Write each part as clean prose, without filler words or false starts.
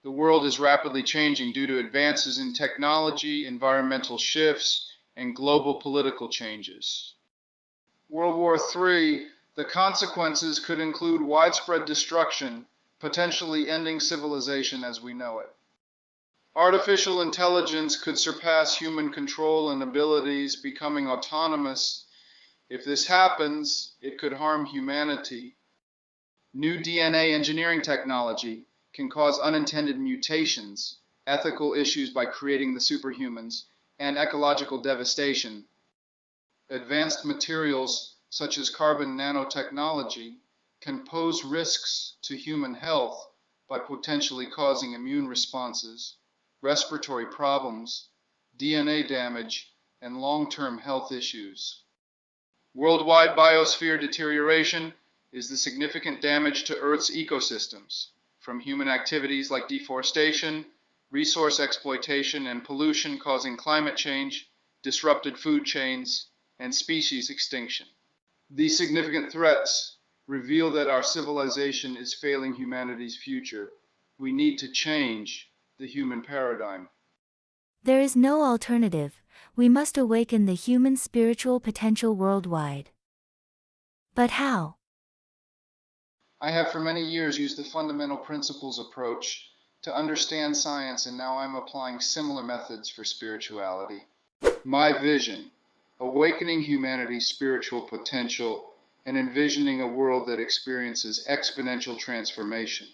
The world is rapidly changing due to advances in technology, environmental shifts, and global political changes. World War III, the consequences could include widespread destruction, potentially ending civilization as we know it. Artificial intelligence could surpass human control and abilities, becoming autonomous. If this happens, it could harm humanity. New DNA engineering technology can cause unintended mutations, ethical issues by creating the superhumans, and ecological devastation. Advanced materials such as carbon nanotechnology can pose risks to human health by potentially causing immune responses, respiratory problems, DNA damage, and long-term health issues. Worldwide biosphere deterioration is the significant damage to Earth's ecosystems from human activities like deforestation, resource exploitation, and pollution causing climate change, disrupted food chains, and species extinction. These significant threats reveal that our civilization is failing humanity's future. We need to change the human paradigm. There is no alternative. We must awaken the human spiritual potential worldwide. But how? I have for many years used the fundamental principles approach to understand science, and now I'm applying similar methods for spirituality. My vision: awakening humanity's spiritual potential and envisioning a world that experiences exponential transformation.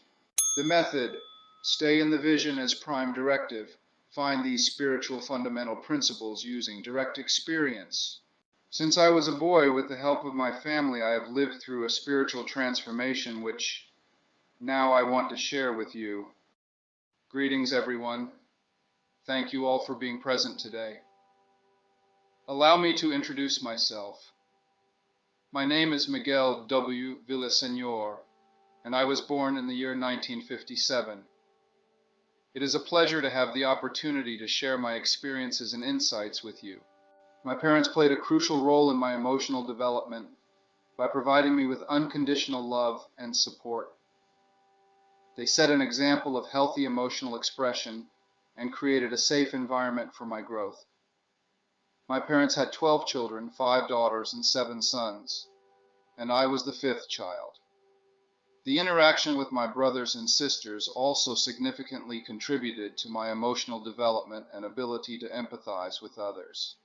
The method: stay in the vision as prime directive. Find these spiritual fundamental principles using direct experience. Since I was a boy, with the help of my family, I have lived through a spiritual transformation which now I want to share with you. Greetings, everyone. Thank you all for being present today. Allow me to introduce myself. My name is Miguel W. Villaseñor, and I was born in the year 1957. It is a pleasure to have the opportunity to share my experiences and insights with you. My parents played a crucial role in my emotional development by providing me with unconditional love and support. They set an example of healthy emotional expression and created a safe environment for my growth. My parents had 12 children, 5 daughters and 7 sons, and I was the 5th child. The interaction with my brothers and sisters also significantly contributed to my emotional development and ability to empathize with others.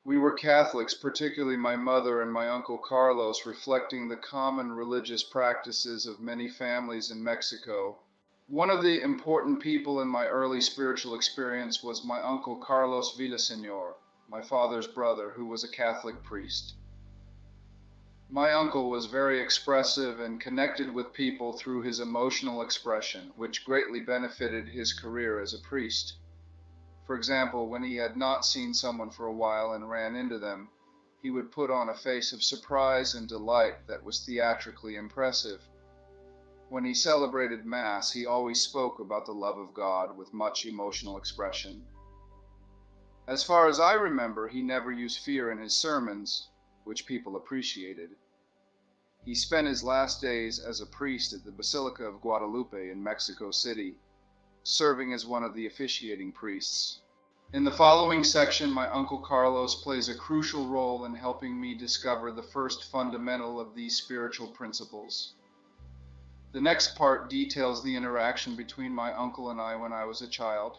We were Catholics, particularly my mother and my uncle Carlos, reflecting the common religious practices of many families in Mexico. One of the important people in my early spiritual experience was my uncle Carlos Villaseñor, my father's brother, who was a Catholic priest. My uncle was very expressive and connected with people through his emotional expression, which greatly benefited his career as a priest. For example, when he had not seen someone for a while and ran into them, he would put on a face of surprise and delight that was theatrically impressive. When he celebrated Mass, he always spoke about the love of God with much emotional expression. As far as I remember, he never used fear in his sermons, which people appreciated. He spent his last days as a priest at the Basilica of Guadalupe in Mexico City, serving as one of the officiating priests. In the following section, my Uncle Carlos plays a crucial role in helping me discover the first fundamental of these spiritual principles. The next part details the interaction between my uncle and I when I was a child.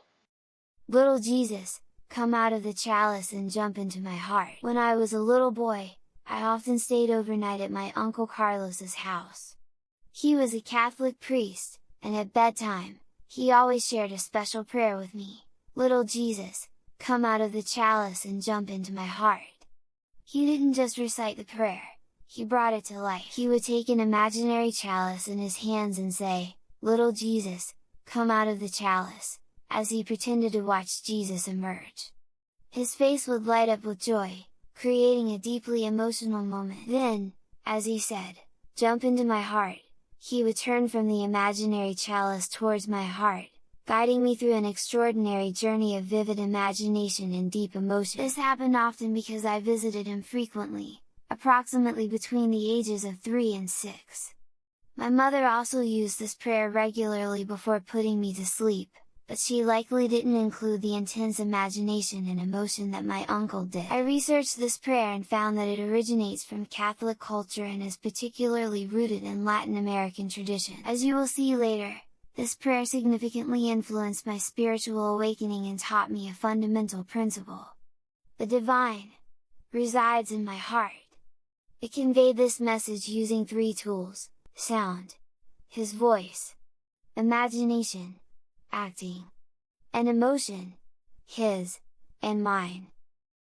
Little Jesus, come out of the chalice and jump into my heart. When I was a little boy, I often stayed overnight at my Uncle Carlos's house. He was a Catholic priest, and at bedtime, he always shared a special prayer with me: Little Jesus, come out of the chalice and jump into my heart. He didn't just recite the prayer, he brought it to life. He would take an imaginary chalice in his hands and say, Little Jesus, come out of the chalice, as he pretended to watch Jesus emerge. His face would light up with joy, creating a deeply emotional moment. Then, as he said, jump into my heart, he would turn from the imaginary chalice towards my heart, guiding me through an extraordinary journey of vivid imagination and deep emotion. This happened often because I visited him frequently, approximately between the ages of 3 and 6. My mother also used this prayer regularly before putting me to sleep, but she likely didn't include the intense imagination and emotion that my uncle did. I researched this prayer and found that it originates from Catholic culture and is particularly rooted in Latin American tradition. As you will see later, this prayer significantly influenced my spiritual awakening and taught me a fundamental principle. The divine resides in my heart. It conveyed this message using three tools: sound, his voice; imagination, acting; and emotion, his and mine.